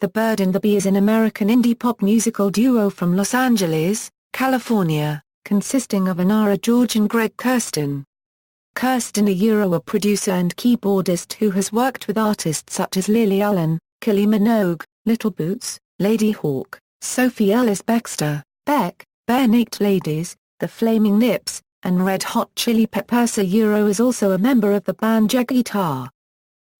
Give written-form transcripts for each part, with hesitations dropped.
The Bird and the Bee is an American indie pop musical duo from Los Angeles, California, consisting of Inara George and Greg Kurstin. Kurstin a producer and keyboardist who has worked with artists such as Lily Allen, Kylie Minogue, Little Boots, Ladyhawke, Sophie Ellis-Bextor, Beck, Barenaked Ladies, The Flaming Lips, and Red Hot Chili Peppers. Is also a member of the band Geggy Tah.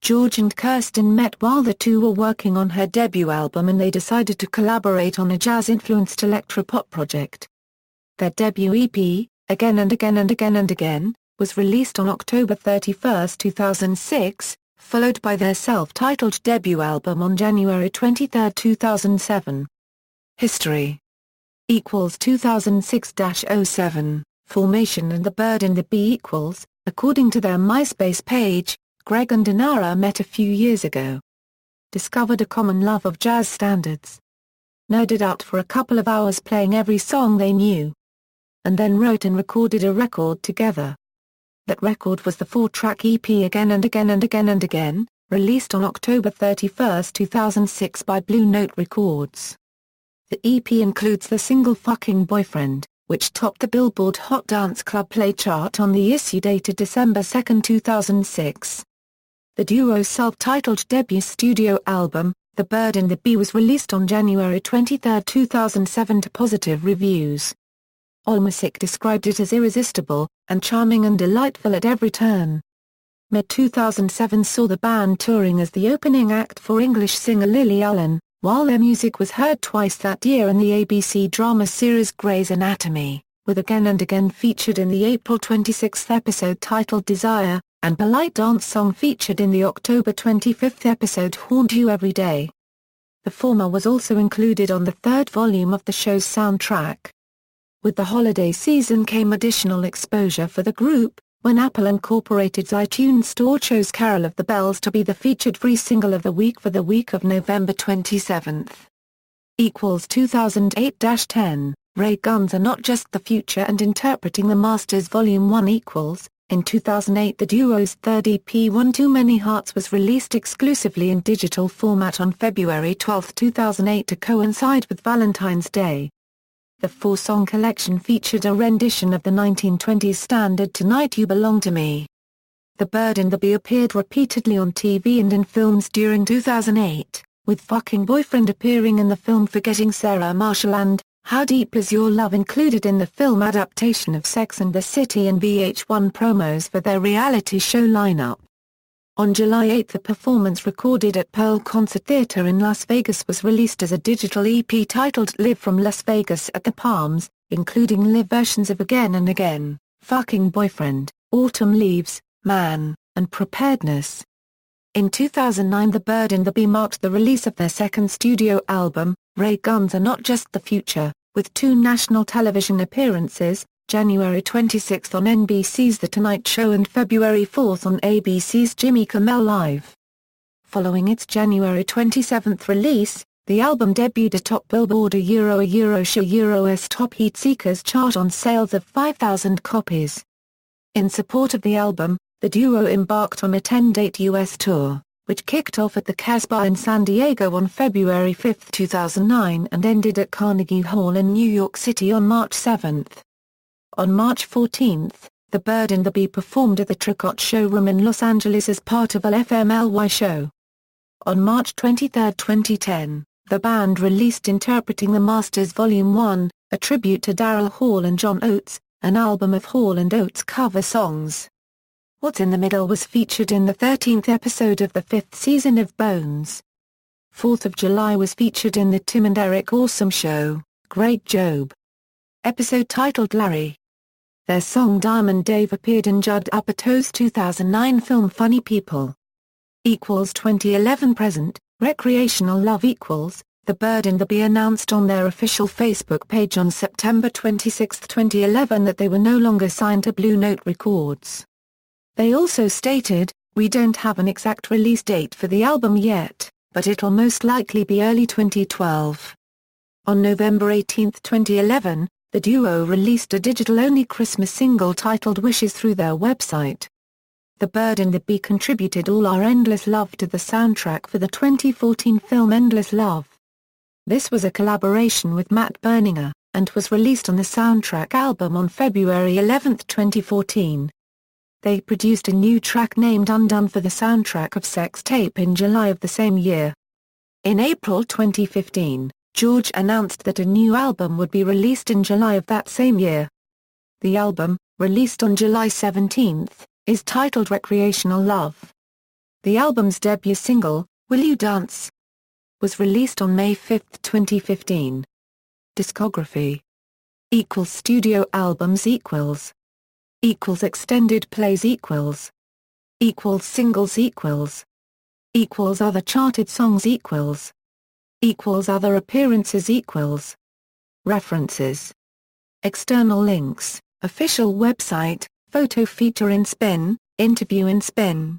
George and Kurstin met while the two were working on her debut album and they decided to collaborate on a jazz-influenced electropop project. Their debut EP, Again and Again and Again and Again, was released on October 31, 2006, followed by their self-titled debut album on January 23, 2007. History = 2006-07, Formation and the Bird and the Bee = according to their MySpace page, Greg and Inara met a few years ago. Discovered a common love of jazz standards. Nerded out for a couple of hours playing every song they knew. And then wrote and recorded a record together. That record was the 4-track EP Again and Again and Again and Again, released on October 31, 2006 by Blue Note Records. The EP includes the single Fucking Boyfriend, which topped the Billboard Hot Dance Club Play chart on the issue dated December 2, 2006. The duo's self-titled debut studio album, The Bird and the Bee, was released on January 23, 2007 to positive reviews. AllMusic described it as irresistible, and charming and delightful at every turn. Mid-2007 saw the band touring as the opening act for English singer Lily Allen, while their music was heard twice that year in the ABC drama series Grey's Anatomy, with Again and Again featured in the April 26 episode titled Desire, and Polite Dance Song featured in the October 25 episode Haunt You Every Day. The former was also included on the third volume of the show's soundtrack. With the holiday season came additional exposure for the group, when Apple Incorporated's iTunes Store chose Carol of the Bells to be the featured free single of the week for the week of November 27. = 2008-10, Ray Guns Are Not Just the Future and Interpreting the Masters Volume 1 = in 2008 the duo's third EP One Too Many Hearts was released exclusively in digital format on February 12, 2008 to coincide with Valentine's Day. The 4-song collection featured a rendition of the 1920s standard Tonight You Belong to Me. The Bird and the Bee appeared repeatedly on TV and in films during 2008, with Fucking Boyfriend appearing in the film Forgetting Sarah Marshall and How Deep Is Your Love included in the film adaptation of Sex and the City and VH1 promos for their reality show lineup. On July 8 the performance recorded at Pearl Concert Theater in Las Vegas was released as a digital EP titled Live from Las Vegas at the Palms, including live versions of Again and Again, Fucking Boyfriend, Autumn Leaves, Man, and Preparedness. In 2009 The Bird and the Bee marked the release of their second studio album, Ray Guns Are Not Just the Future, with 2 national television appearances, January 26 on NBC's The Tonight Show and February 4 on ABC's Jimmy Kimmel Live. Following its January 27 release, the album debuted atop Billboard Euro's Top Heat Seekers chart on sales of 5,000 copies. In support of the album, the duo embarked on a 10-date U.S. tour, which kicked off at the Casbah in San Diego on February 5, 2009 and ended at Carnegie Hall in New York City on March 7. On March 14, The Bird and the Bee performed at the Tricot Showroom in Los Angeles as part of a FMLY show. On March 23, 2010, the band released Interpreting the Masters Volume 1, a tribute to Daryl Hall and John Oates, an album of Hall and Oates cover songs. What's in the Middle was featured in the 13th episode of the 5th season of Bones. 4th of July was featured in the Tim and Eric Awesome Show, Great Job episode titled Larry. Their song Diamond Dave appeared in Judd Apatow's 2009 film Funny People. = 2011 present, Recreational Love = The Bird and the Bee announced on their official Facebook page on September 26, 2011 that they were no longer signed to Blue Note Records. They also stated, "We don't have an exact release date for the album yet, but it'll most likely be early 2012. On November 18, 2011, the duo released a digital-only Christmas single titled Wishes through their website. The Bird and the Bee contributed All Our Endless Love to the soundtrack for the 2014 film Endless Love. This was a collaboration with Matt Berninger, and was released on the soundtrack album on February 11, 2014. They produced a new track named Undone for the soundtrack of Sex Tape in July of the same year. In April 2015, George announced that a new album would be released in July of that same year. The album, released on July 17, is titled Recreational Love. The album's debut single, Will You Dance?, was released on May 5, 2015. Discography = studio albums = extended plays = singles = other charted songs = other appearances References. External links: official website, photo feature in Spin, interview in Spin.